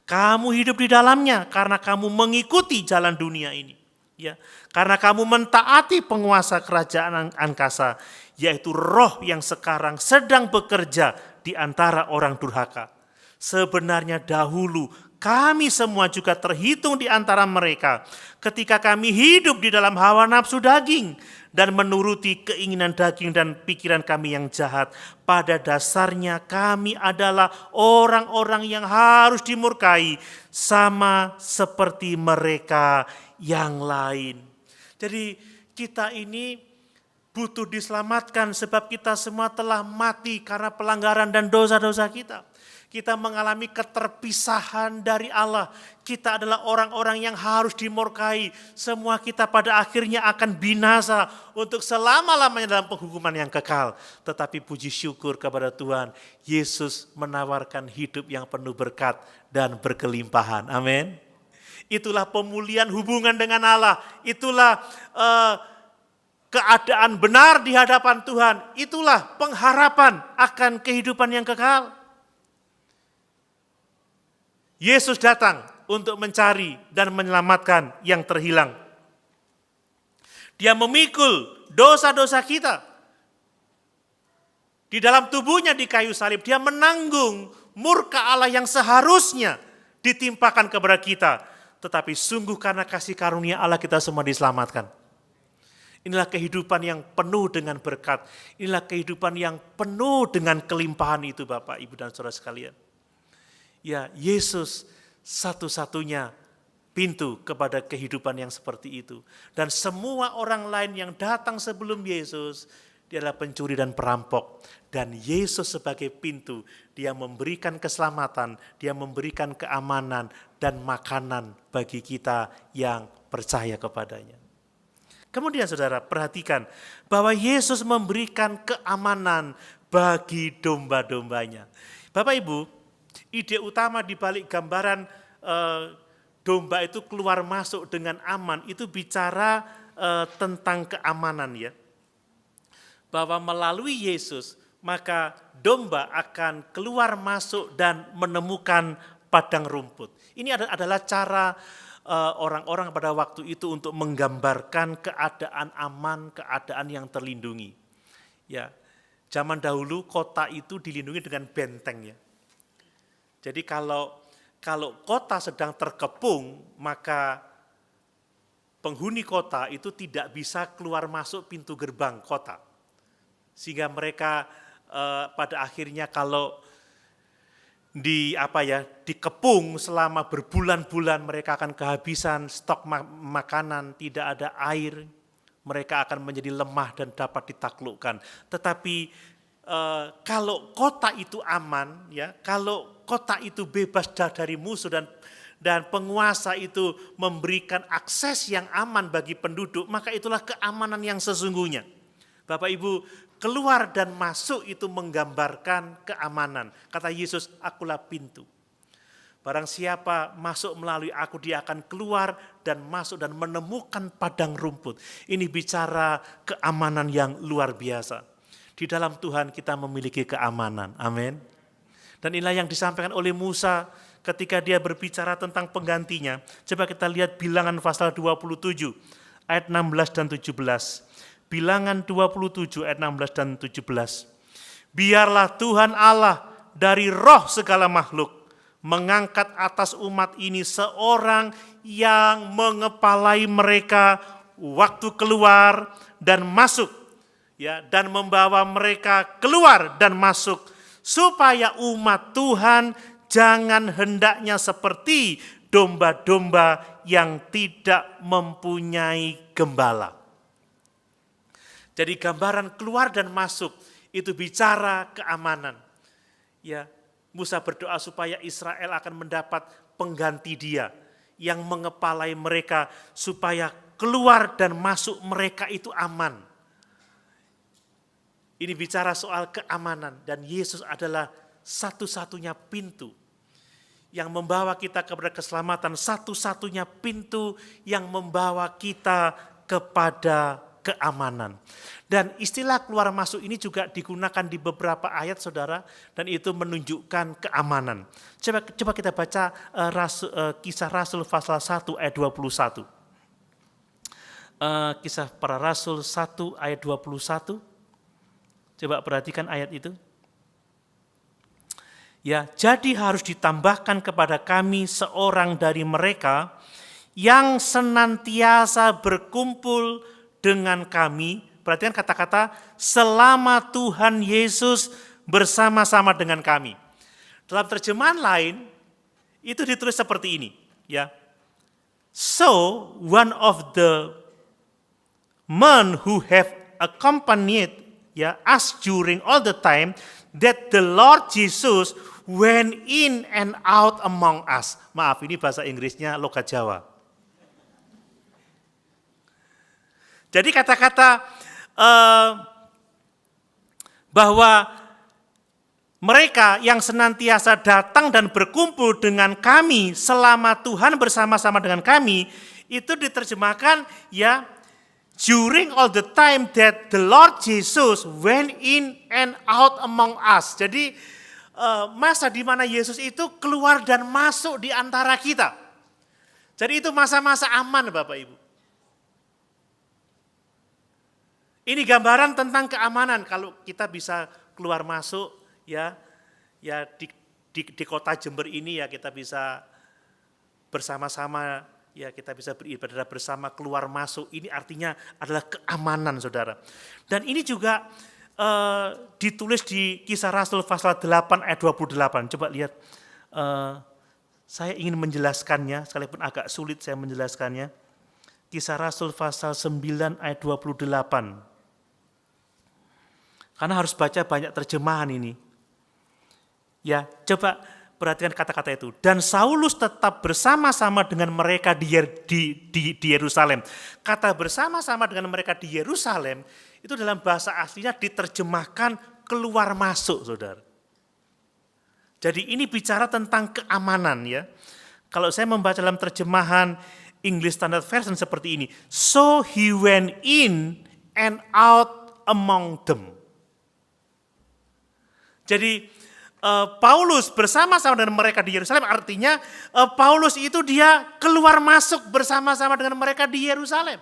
Kamu hidup di dalamnya karena kamu mengikuti jalan dunia ini. Ya, karena kamu mentaati penguasa kerajaan angkasa, yaitu roh yang sekarang sedang bekerja di antara orang durhaka. Sebenarnya dahulu kami semua juga terhitung di antara mereka ketika kami hidup di dalam hawa nafsu daging dan menuruti keinginan daging dan pikiran kami yang jahat. Pada dasarnya kami adalah orang-orang yang harus dimurkai sama seperti mereka yang lain. Jadi kita ini butuh diselamatkan sebab kita semua telah mati karena pelanggaran dan dosa-dosa kita. Kita mengalami keterpisahan dari Allah. Kita adalah orang-orang yang harus dimurkai. Semua kita pada akhirnya akan binasa untuk selama-lamanya dalam penghukuman yang kekal. Tetapi puji syukur kepada Tuhan, Yesus menawarkan hidup yang penuh berkat dan berkelimpahan. Amin. Itulah pemulihan hubungan dengan Allah. Itulah keadaan benar di hadapan Tuhan. Itulah pengharapan akan kehidupan yang kekal. Yesus datang untuk mencari dan menyelamatkan yang terhilang. Dia memikul dosa-dosa kita. Di dalam tubuhnya di kayu salib, dia menanggung murka Allah yang seharusnya ditimpakan kepada kita. Tetapi sungguh karena kasih karunia Allah kita semua diselamatkan. Inilah kehidupan yang penuh dengan berkat. Inilah kehidupan yang penuh dengan kelimpahan itu Bapak, Ibu, dan saudara sekalian. Ya, Yesus satu-satunya pintu kepada kehidupan yang seperti itu. Dan semua orang lain yang datang sebelum Yesus, dia adalah pencuri dan perampok. Dan Yesus sebagai pintu, dia memberikan keselamatan, dia memberikan keamanan dan makanan bagi kita yang percaya kepadanya. Kemudian saudara perhatikan bahwa Yesus memberikan keamanan bagi domba-dombanya. Bapak Ibu, ide utama di balik gambaran domba itu keluar masuk dengan aman, itu bicara tentang keamanan ya. Bahwa melalui Yesus, maka domba akan keluar masuk dan menemukan padang rumput. Ini adalah cara orang-orang pada waktu itu untuk menggambarkan keadaan aman, keadaan yang terlindungi. Ya, zaman dahulu kota itu dilindungi dengan benteng ya. Jadi kalau kota sedang terkepung, maka penghuni kota itu tidak bisa keluar masuk pintu gerbang kota. Sehingga mereka pada akhirnya kalau dikepung selama berbulan-bulan, mereka akan kehabisan stok makanan, tidak ada air, mereka akan menjadi lemah dan dapat ditaklukkan. Tetapi kalau kota itu aman, ya, kalau kota itu bebas dari musuh dan penguasa itu memberikan akses yang aman bagi penduduk, maka itulah keamanan yang sesungguhnya. Bapak Ibu, keluar dan masuk itu menggambarkan keamanan. Kata Yesus, akulah pintu. Barang siapa masuk melalui aku, dia akan keluar dan masuk dan menemukan padang rumput. Ini bicara keamanan yang luar biasa. Di dalam Tuhan kita memiliki keamanan. Amin. Dan inilah yang disampaikan oleh Musa ketika dia berbicara tentang penggantinya. Coba kita lihat Bilangan pasal 27 ayat 16 dan 17. Bilangan 27 ayat 16 dan 17. Biarlah Tuhan Allah dari roh segala makhluk mengangkat atas umat ini seorang yang mengepalai mereka waktu keluar dan masuk, ya, dan membawa mereka keluar dan masuk, supaya umat Tuhan jangan hendaknya seperti domba-domba yang tidak mempunyai gembala. Jadi gambaran keluar dan masuk itu bicara keamanan. Ya, Musa berdoa supaya Israel akan mendapat pengganti dia yang mengepalai mereka supaya keluar dan masuk mereka itu aman. Ini bicara soal keamanan dan Yesus adalah satu-satunya pintu yang membawa kita kepada keselamatan, satu-satunya pintu yang membawa kita kepada keamanan. Dan istilah keluar masuk ini juga digunakan di beberapa ayat saudara, dan itu menunjukkan keamanan. Coba kita baca Kisah Rasul pasal 1 ayat 21. Kisah para Rasul 1 ayat 21. Coba perhatikan ayat itu. Ya, jadi harus ditambahkan kepada kami seorang dari mereka yang senantiasa berkumpul dengan kami. Perhatikan kata-kata selama Tuhan Yesus bersama-sama dengan kami. Dalam terjemahan lain itu ditulis seperti ini, ya. So one of the men who have accompanied us during all the time that the Lord Jesus went in and out among us. Maaf, ini bahasa Inggrisnya logat Jawa. Jadi kata-kata bahwa mereka yang senantiasa datang dan berkumpul dengan kami selama Tuhan bersama-sama dengan kami, itu diterjemahkan ya, during all the time that the Lord Jesus went in and out among us. Jadi masa di mana Yesus itu keluar dan masuk di antara kita. Jadi itu masa-masa aman Bapak Ibu. Ini gambaran tentang keamanan kalau kita bisa keluar masuk ya di kota Jember ini ya kita bisa bersama-sama ya kita bisa beribadah bersama keluar masuk. Ini artinya adalah keamanan Saudara. Dan ini juga ditulis di Kisah Rasul pasal 8 ayat 28. Coba lihat, saya ingin menjelaskannya, sekalipun agak sulit saya menjelaskannya. Kisah Rasul pasal 9 ayat 28. Karena harus baca banyak terjemahan ini. Ya, coba perhatikan kata-kata itu. Dan Saulus tetap bersama-sama dengan mereka di Yerusalem. Kata bersama-sama dengan mereka di Yerusalem, itu dalam bahasa aslinya diterjemahkan keluar masuk, Saudara. Jadi ini bicara tentang keamanan ya. Kalau saya membaca dalam terjemahan English Standard Version seperti ini. So he went in and out among them. Jadi Paulus bersama-sama dengan mereka di Yerusalem, artinya Paulus itu dia keluar masuk bersama-sama dengan mereka di Yerusalem.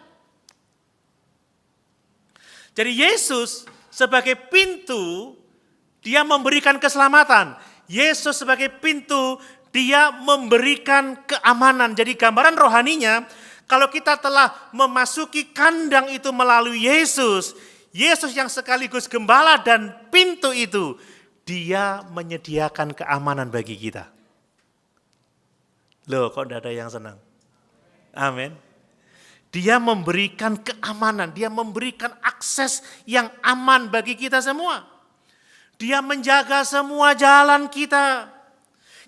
Jadi Yesus sebagai pintu, dia memberikan keselamatan. Yesus sebagai pintu, dia memberikan keamanan. Jadi gambaran rohaninya, kalau kita telah memasuki kandang itu melalui Yesus, Yesus yang sekaligus gembala dan pintu itu, dia menyediakan keamanan bagi kita. Loh, kok tidak ada yang senang? Amin. Dia memberikan keamanan, dia memberikan akses yang aman bagi kita semua. Dia menjaga semua jalan kita.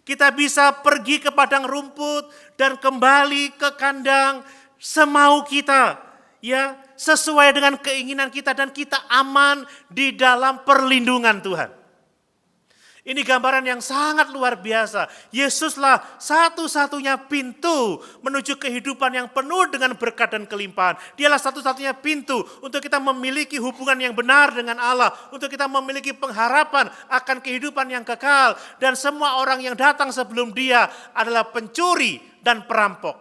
Kita bisa pergi ke padang rumput dan kembali ke kandang semau kita. Ya, sesuai dengan keinginan kita dan kita aman di dalam perlindungan Tuhan. Ini gambaran yang sangat luar biasa. Yesuslah satu-satunya pintu menuju kehidupan yang penuh dengan berkat dan kelimpahan. Dialah satu-satunya pintu untuk kita memiliki hubungan yang benar dengan Allah. Untuk kita memiliki pengharapan akan kehidupan yang kekal. Dan semua orang yang datang sebelum dia adalah pencuri dan perampok.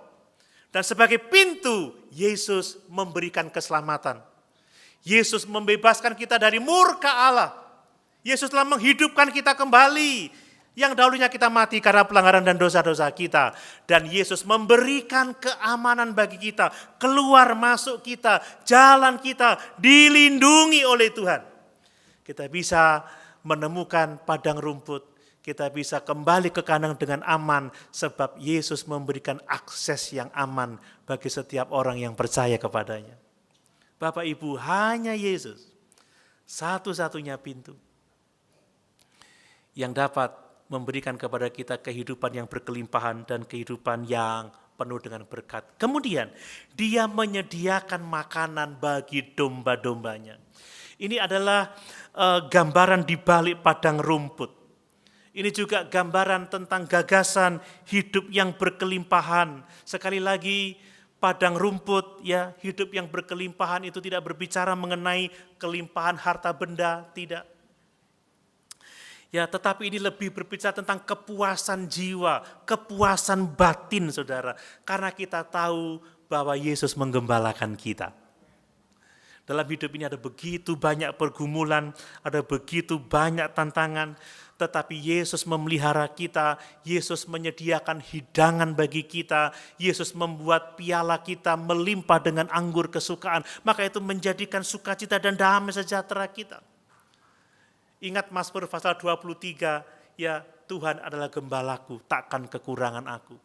Dan sebagai pintu, Yesus memberikan keselamatan. Yesus membebaskan kita dari murka Allah. Yesus telah menghidupkan kita kembali. Yang dahulunya kita mati karena pelanggaran dan dosa-dosa kita. Dan Yesus memberikan keamanan bagi kita. Keluar masuk kita, jalan kita dilindungi oleh Tuhan. Kita bisa menemukan padang rumput. Kita bisa kembali ke kandang dengan aman. Sebab Yesus memberikan akses yang aman bagi setiap orang yang percaya kepadanya. Bapak Ibu, hanya Yesus satu-satunya pintu yang dapat memberikan kepada kita kehidupan yang berkelimpahan dan kehidupan yang penuh dengan berkat. Kemudian dia menyediakan makanan bagi domba-dombanya. Ini adalah gambaran di balik padang rumput. Ini juga gambaran tentang gagasan hidup yang berkelimpahan. Sekali lagi, padang rumput, ya, hidup yang berkelimpahan itu tidak berbicara mengenai kelimpahan harta benda, tidak. Ya, tetapi ini lebih berbicara tentang kepuasan jiwa, kepuasan batin, Saudara. Karena kita tahu bahwa Yesus menggembalakan kita. Dalam hidup ini ada begitu banyak pergumulan, ada begitu banyak tantangan, tetapi Yesus memelihara kita, Yesus menyediakan hidangan bagi kita, Yesus membuat piala kita melimpah dengan anggur kesukaan, maka itu menjadikan sukacita dan damai sejahtera kita. Ingat Mazmur pasal 23, ya Tuhan adalah gembalaku, takkan kekurangan aku.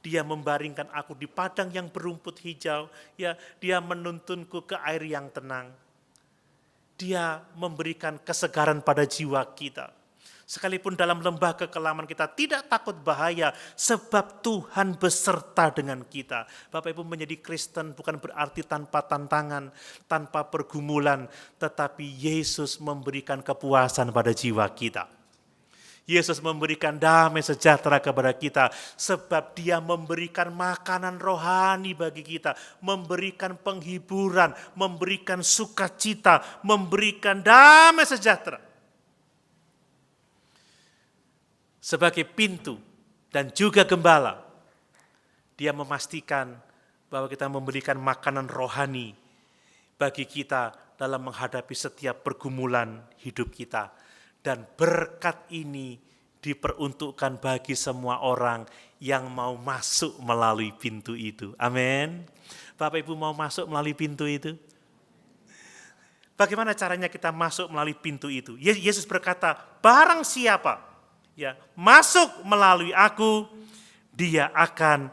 Dia membaringkan aku di padang yang berumput hijau, ya dia menuntunku ke air yang tenang. Dia memberikan kesegaran pada jiwa kita. Sekalipun dalam lembah kekelaman kita tidak takut bahaya sebab Tuhan beserta dengan kita. Bapak Ibu, menjadi Kristen bukan berarti tanpa tantangan, tanpa pergumulan, tetapi Yesus memberikan kepuasan pada jiwa kita. Yesus memberikan damai sejahtera kepada kita sebab dia memberikan makanan rohani bagi kita, memberikan penghiburan, memberikan sukacita, memberikan damai sejahtera. sebagai pintu dan juga gembala, Dia memastikan bahwa kita memberikan makanan rohani bagi kita dalam menghadapi setiap pergumulan hidup kita. Dan berkat ini diperuntukkan bagi semua orang yang mau masuk melalui pintu itu. Amin. Bapak Ibu mau masuk melalui pintu itu? Bagaimana caranya kita masuk melalui pintu itu? Yesus berkata, barang siapa ya masuk melalui aku, dia akan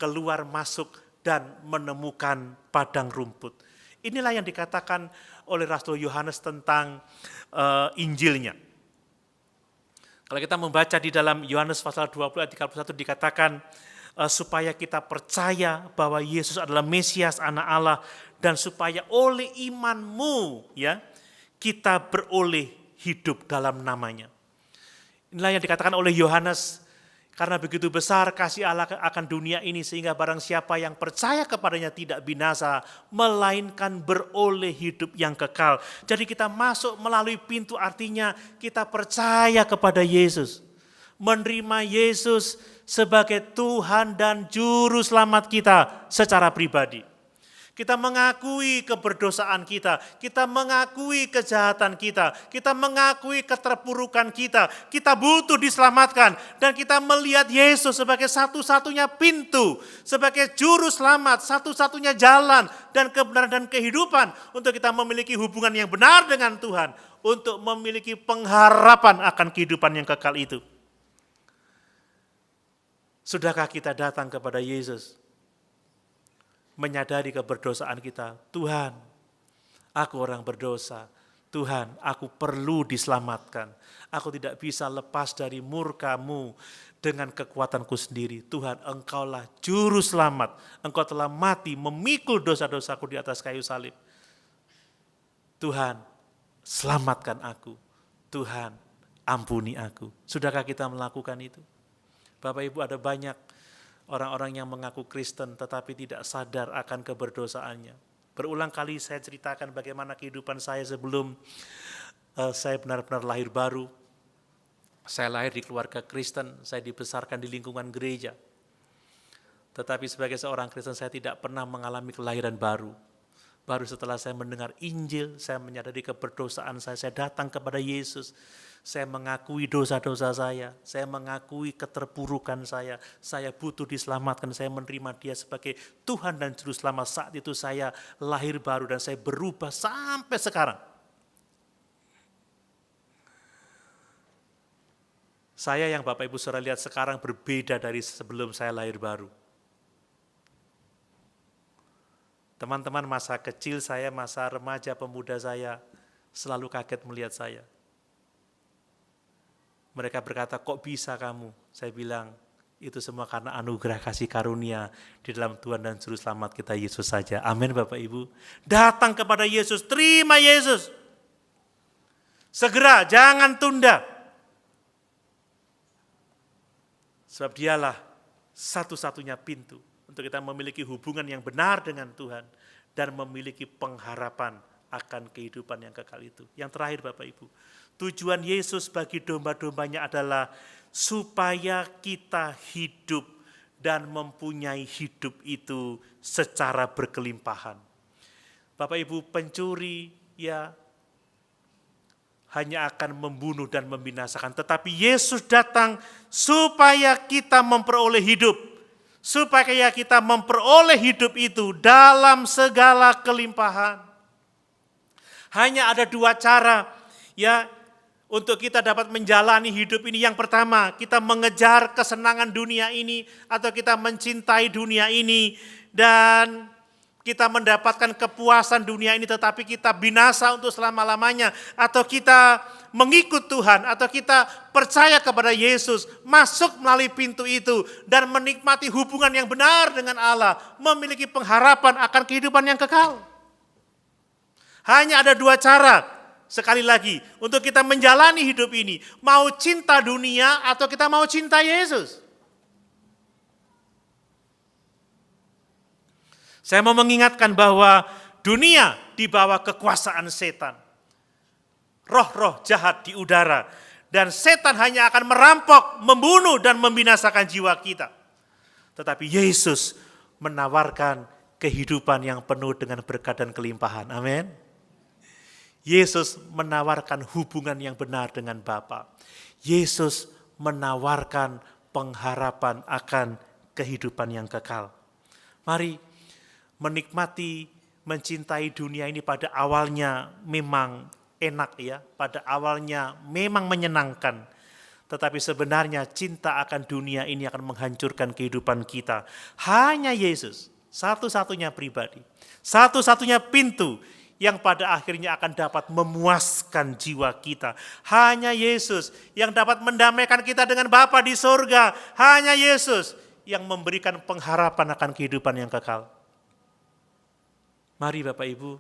keluar masuk dan menemukan padang rumput. Inilah yang dikatakan oleh Rasul Yohanes tentang Injilnya. Kalau kita membaca di dalam Yohanes pasal 20 ayat 31 dikatakan supaya kita percaya bahwa Yesus adalah Mesias, Anak Allah, dan supaya oleh imanmu ya kita beroleh hidup dalam namanya. Inilah yang dikatakan oleh Yohanes, karena begitu besar kasih Allah akan dunia ini sehingga barang siapa yang percaya kepadanya tidak binasa, melainkan beroleh hidup yang kekal. Jadi kita masuk melalui pintu artinya kita percaya kepada Yesus. Menerima Yesus sebagai Tuhan dan Juru Selamat kita secara pribadi. Kita mengakui keberdosaan kita mengakui kejahatan kita mengakui keterpurukan kita butuh diselamatkan. Dan kita melihat Yesus sebagai satu-satunya pintu, sebagai juru selamat, satu-satunya jalan dan kebenaran dan kehidupan untuk kita memiliki hubungan yang benar dengan Tuhan, untuk memiliki pengharapan akan kehidupan yang kekal itu. Sudahkah kita datang kepada Yesus? Menyadari keberdosaan kita. Tuhan, aku orang berdosa. Tuhan, aku perlu diselamatkan. Aku tidak bisa lepas dari murka-Mu dengan kekuatanku sendiri. Tuhan, Engkaulah juru selamat. Engkau telah mati memikul dosa-dosaku di atas kayu salib. Tuhan, selamatkan aku. Tuhan, ampuni aku. Sudahkah kita melakukan itu? Bapak Ibu, ada banyak orang-orang yang mengaku Kristen tetapi tidak sadar akan keberdosaannya. Berulang kali saya ceritakan bagaimana kehidupan saya sebelum saya benar-benar lahir baru. Saya lahir di keluarga Kristen, saya dibesarkan di lingkungan gereja. Tetapi sebagai seorang Kristen saya tidak pernah mengalami kelahiran baru. Baru setelah saya mendengar Injil, saya menyadari keberdosaan saya datang kepada Yesus. Saya mengakui dosa-dosa saya mengakui keterpurukan saya butuh diselamatkan, saya menerima Dia sebagai Tuhan dan Juru Selamat. Saat itu saya lahir baru dan saya berubah sampai sekarang. Saya yang Bapak Ibu Saudara lihat sekarang berbeda dari sebelum saya lahir baru. Teman-teman masa kecil saya, masa remaja pemuda saya selalu kaget melihat saya. Mereka berkata, kok bisa kamu? Saya bilang, itu semua karena anugerah kasih karunia di dalam Tuhan dan Juru Selamat kita Yesus saja. Amin Bapak Ibu. Datang kepada Yesus, terima Yesus. Segera, jangan tunda. Sebab Dialah satu-satunya pintu untuk kita memiliki hubungan yang benar dengan Tuhan dan memiliki pengharapan akan kehidupan yang kekal itu. Yang terakhir Bapak Ibu, tujuan Yesus bagi domba-dombanya adalah supaya kita hidup dan mempunyai hidup itu secara berkelimpahan. Bapak Ibu, pencuri ya hanya akan membunuh dan membinasakan, tetapi Yesus datang supaya kita memperoleh hidup, supaya kita memperoleh hidup itu dalam segala kelimpahan. Hanya ada dua cara ya untuk kita dapat menjalani hidup ini. Yang pertama, kita mengejar kesenangan dunia ini atau kita mencintai dunia ini dan kita mendapatkan kepuasan dunia ini tetapi kita binasa untuk selama-lamanya, atau kita mengikut Tuhan atau kita percaya kepada Yesus, masuk melalui pintu itu dan menikmati hubungan yang benar dengan Allah, memiliki pengharapan akan kehidupan yang kekal. Hanya ada dua cara, sekali lagi, untuk kita menjalani hidup ini. Mau cinta dunia atau kita mau cinta Yesus. Saya mau mengingatkan bahwa dunia di bawah kekuasaan setan. Roh-roh jahat di udara. Dan setan hanya akan merampok, membunuh, dan membinasakan jiwa kita. Tetapi Yesus menawarkan kehidupan yang penuh dengan berkat dan kelimpahan. Amin. Yesus menawarkan hubungan yang benar dengan Bapa. Yesus menawarkan pengharapan akan kehidupan yang kekal. Mari menikmati, mencintai dunia ini pada awalnya memang enak ya, pada awalnya memang menyenangkan. Tetapi sebenarnya cinta akan dunia ini akan menghancurkan kehidupan kita. Hanya Yesus, satu-satunya pribadi, satu-satunya pintu yang pada akhirnya akan dapat memuaskan jiwa kita. Hanya Yesus yang dapat mendamaikan kita dengan Bapa di surga. Hanya Yesus yang memberikan pengharapan akan kehidupan yang kekal. Mari Bapak Ibu,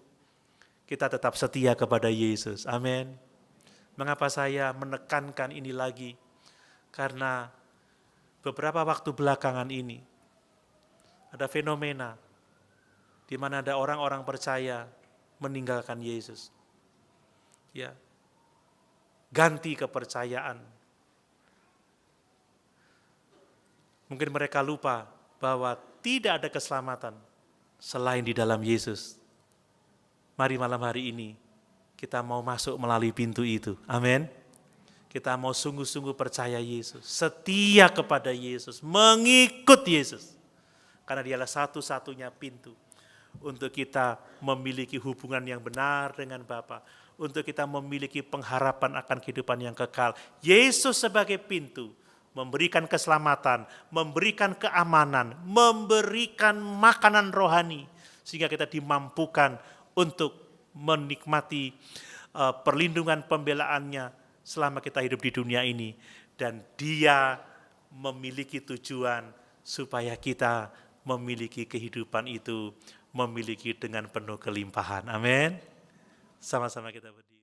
kita tetap setia kepada Yesus. Amin. Mengapa saya menekankan ini lagi? Karena beberapa waktu belakangan ini ada fenomena di mana ada orang-orang percaya meninggalkan Yesus. Ya. Ganti kepercayaan. Mungkin mereka lupa bahwa tidak ada keselamatan selain di dalam Yesus. Mari malam hari ini kita mau masuk melalui pintu itu. Amin. Kita mau sungguh-sungguh percaya Yesus, setia kepada Yesus, mengikut Yesus. Karena dialah satu-satunya pintu untuk kita memiliki hubungan yang benar dengan Bapa, untuk kita memiliki pengharapan akan kehidupan yang kekal. Yesus sebagai pintu memberikan keselamatan, memberikan keamanan, memberikan makanan rohani, sehingga kita dimampukan untuk menikmati perlindungan pembelaannya selama kita hidup di dunia ini. Dan Dia memiliki tujuan supaya kita memiliki kehidupan itu, memiliki dengan penuh kelimpahan. Amin. Sama-sama kita berdiri.